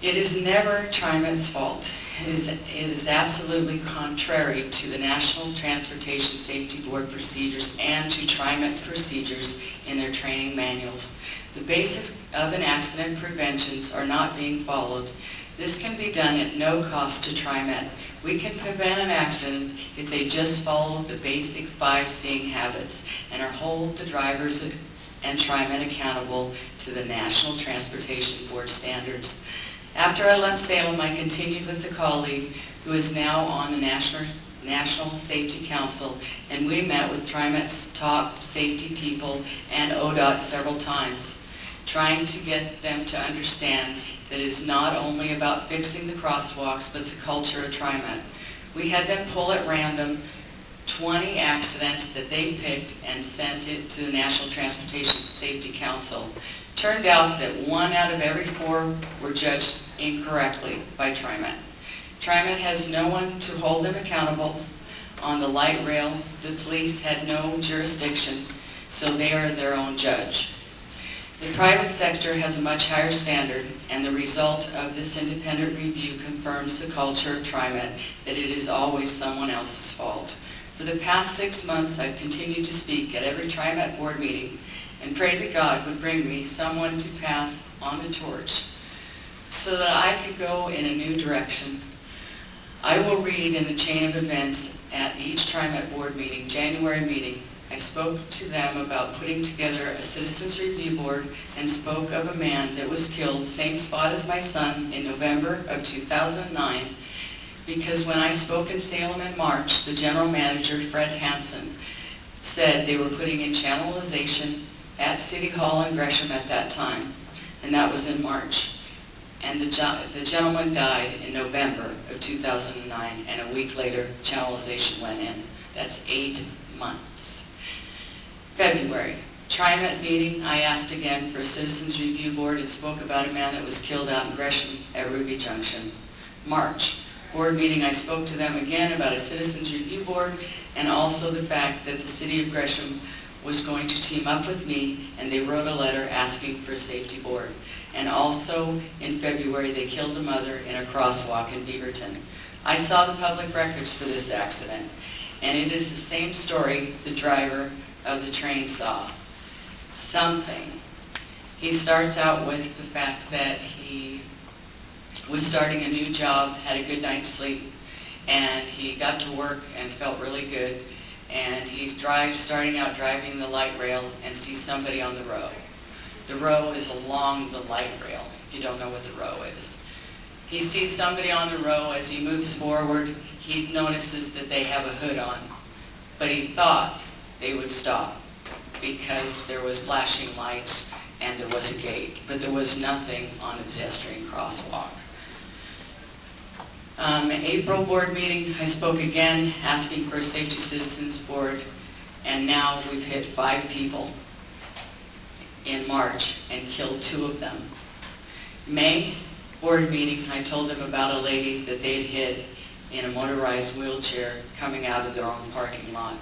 It is never TriMet's fault. It is absolutely contrary to the National Transportation Safety Board procedures and to TriMet's procedures in their training manuals. The basics of an accident preventions are not being followed. This can be done at no cost to TriMet. We can prevent an accident if they just follow the basic 5 seeing habits and hold the drivers and TriMet accountable to the National Transportation Board standards. After I left Salem, I continued with a colleague who is now on the National Safety Council, and we met with TriMet's top safety people and ODOT several times, trying to get them to understand that it is not only about fixing the crosswalks, but the culture of TriMet. We had them pull at random 20 accidents that they picked and sent it to the National Transportation Safety Council. Turned out that 1 out of every 4 were judged incorrectly by TriMet. TriMet has no one to hold them accountable on the light rail. The police had no jurisdiction, so they are their own judge. The private sector has a much higher standard, and the result of this independent review confirms the culture of TriMet that it is always someone else's fault. For the past 6 months, I've continued to speak at every TriMet board meeting and prayed that God would bring me someone to pass on the torch so that I could go in a new direction. I will read in the chain of events at each TriMet board meeting, January meeting. I spoke to them about putting together a citizens review board and spoke of a man that was killed, same spot as my son, in November of 2009, because when I spoke in Salem in March, the general manager, Fred Hansen, said they were putting in channelization at City Hall in Gresham at that time, and that was in March. And the gentleman died in November of 2009, and a week later, channelization went in. That's 8 months. February, TriMet meeting, I asked again for a citizens review board and spoke about a man that was killed out in Gresham at Ruby Junction. March, board meeting, I spoke to them again about a citizens review board and also the fact that the city of Gresham was going to team up with me, and they wrote a letter asking for a safety board. And also in February, they killed a mother in a crosswalk in Beaverton. I saw the public records for this accident, and it is the same story the driver of the train saw. Something. He starts out with the fact that he was starting a new job, had a good night's sleep, and he got to work and felt really good. And he's starting out driving the light rail and sees somebody on the row. The row is along the light rail, if you don't know what the row is. He sees somebody on the row. As he moves forward, he notices that they have a hood on. But he thought they would stop because there was flashing lights and there was a gate, but there was nothing on the pedestrian crosswalk. April board meeting, I spoke again asking for a safety citizens board, and now we've hit 5 people in March and killed 2 of them. May board meeting, I told them about a lady that they'd hit in a motorized wheelchair coming out of their own parking lot.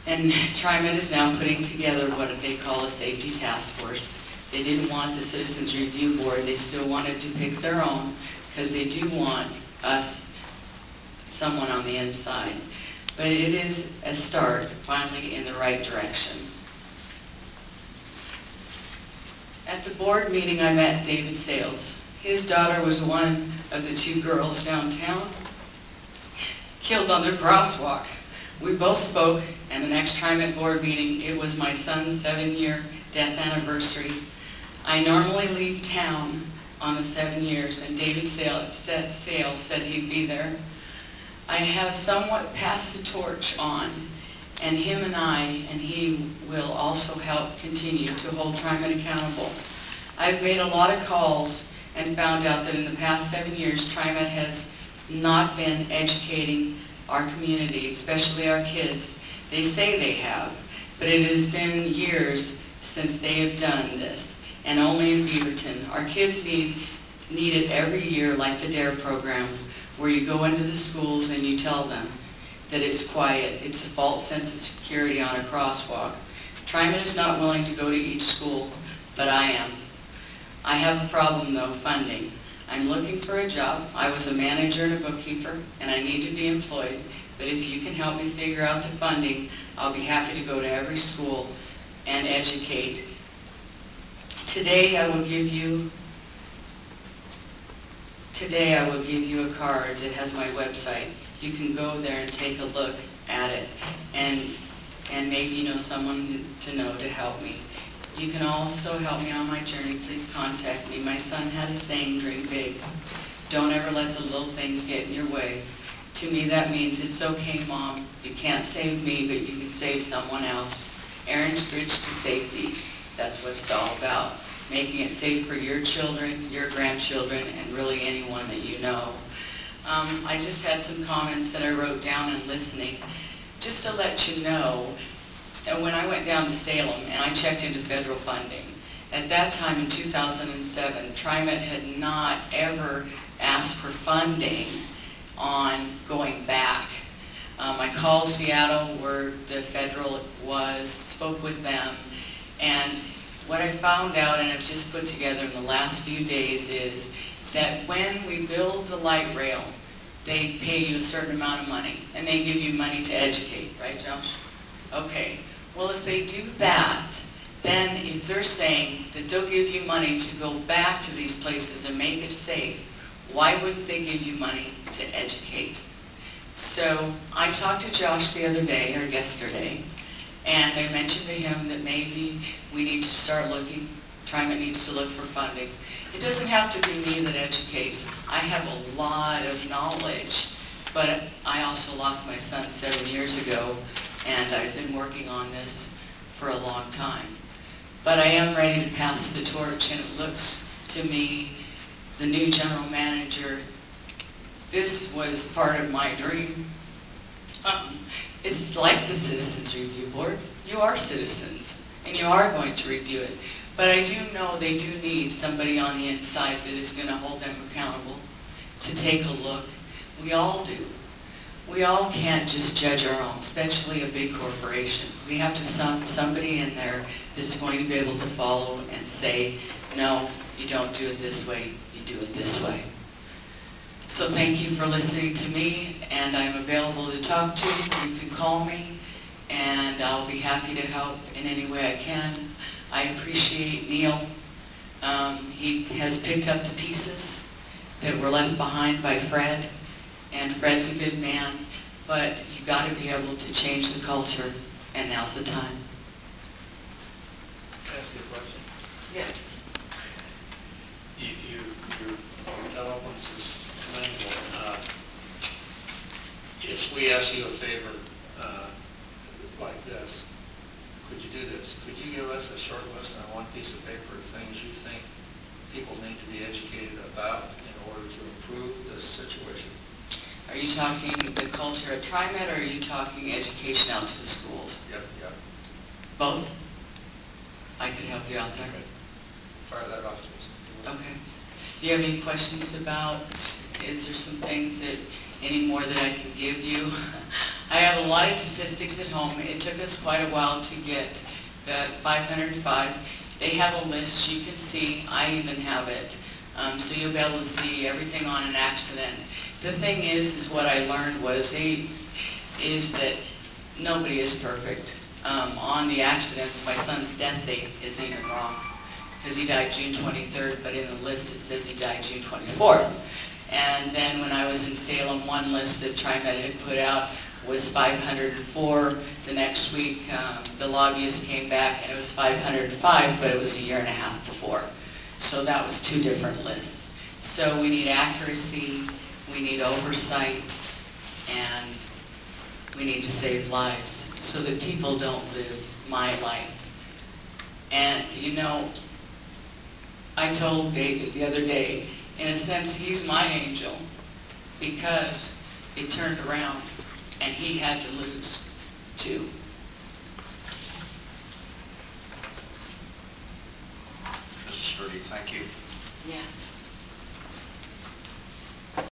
And TriMet is now putting together what they call a safety task force. They didn't want the citizens review board, they still wanted to pick their own, because they do want us, someone on the inside. But it is a start, finally, in the right direction. At the board meeting, I met David Sales. His daughter was one of the 2 girls downtown killed on their crosswalk. We both spoke, and the next TriMet board meeting, it was my son's 7-year death anniversary. I normally leave town on the 7 years, and David Sales said he'd be there. I have somewhat passed the torch on, and him and he will also help continue to hold TriMet accountable. I've made a lot of calls and found out that in the past 7 years, TriMet has not been educating our community, especially our kids. They say they have, but it has been years since they have done this. And only in Beaverton. Our kids need it every year, like the DARE program, where you go into the schools and you tell them that it's quiet. It's a false sense of security on a crosswalk. TriMet is not willing to go to each school, but I am. I have a problem though, funding. I'm looking for a job. I was a manager and a bookkeeper, and I need to be employed. But if you can help me figure out the funding, I'll be happy to go to every school and educate. Today I will give you a card that has my website. You can go there and take a look at it, and maybe you know someone to help me. You can also help me on my journey. Please contact me. My son had a saying, dream big. Don't ever let the little things get in your way. To me that means it's okay, Mom. You can't save me, but you can save someone else. Aaron's Bridge to Safety. That's what it's all about. Making it safe for your children, your grandchildren, and really anyone that you know. I just had some comments that I wrote down in listening. Just to let you know, and when I went down to Salem and I checked into federal funding, at that time in 2007, TriMet had not ever asked for funding on going back. I called Seattle where the federal was, spoke with them, and what I found out, and I've just put together in the last few days, is that when we build the light rail, they pay you a certain amount of money, and they give you money to educate, right, Josh? Okay. Well, if they do that, then if they're saying that they'll give you money to go back to these places and make it safe, why wouldn't they give you money to educate? So I talked to Josh the other day, or yesterday, and I mentioned to him that maybe we need to start looking, TriMet needs to look for funding. It doesn't have to be me that educates. I have a lot of knowledge, but I also lost my son 7 years ago, and I've been working on this for a long time. But I am ready to pass the torch, and it looks to me, the new general manager, this was part of my dream. It's like the Citizens Review Board. You are citizens, and you are going to review it. But I do know they do need somebody on the inside that is going to hold them accountable, to take a look. We all do. We all can't just judge our own, especially a big corporation. We have to somebody in there that's going to be able to follow and say, no, you don't do it this way, you do it this way. So thank you for listening to me, and I'm available to talk to you. You can call me, and I'll be happy to help in any way I can. I appreciate Neil. He has picked up the pieces that were left behind by Fred. And Fred's a good man, but you've got to be able to change the culture, and now's the time. Can I ask you a question? Yes. Your eloquence is commendable. If we ask you a favor like this, could you do this? Could you give us a short list on one piece of paper of things you think people need to be educated about in order to improve this situation? Are you talking the culture at TriMet, or are you talking education out to the schools? Yep. Both? I could help you out there. Okay. Fire that off to us. Okay. Do you have any questions about, is there some things that, any more that I can give you? I have a lot of statistics at home. It took us quite a while to get the 505. They have a list you can see. I even have it. So you'll be able to see everything on an accident. The thing is what I learned is that nobody is perfect. On the accidents, my son's death date is even wrong, because he died June 23rd, but in the list it says he died June 24th. And then when I was in Salem, one list that TriMet had put out was 504. The next week, the lobbyist came back and it was 505, but it was a year and a half before. So that was two different lists. So we need accuracy, we need oversight, and we need to save lives so that people don't live my life. And you know, I told David the other day, in a sense, he's my angel, because it turned around and he had to lose too. Mrs. Sturdy, thank you. Yeah.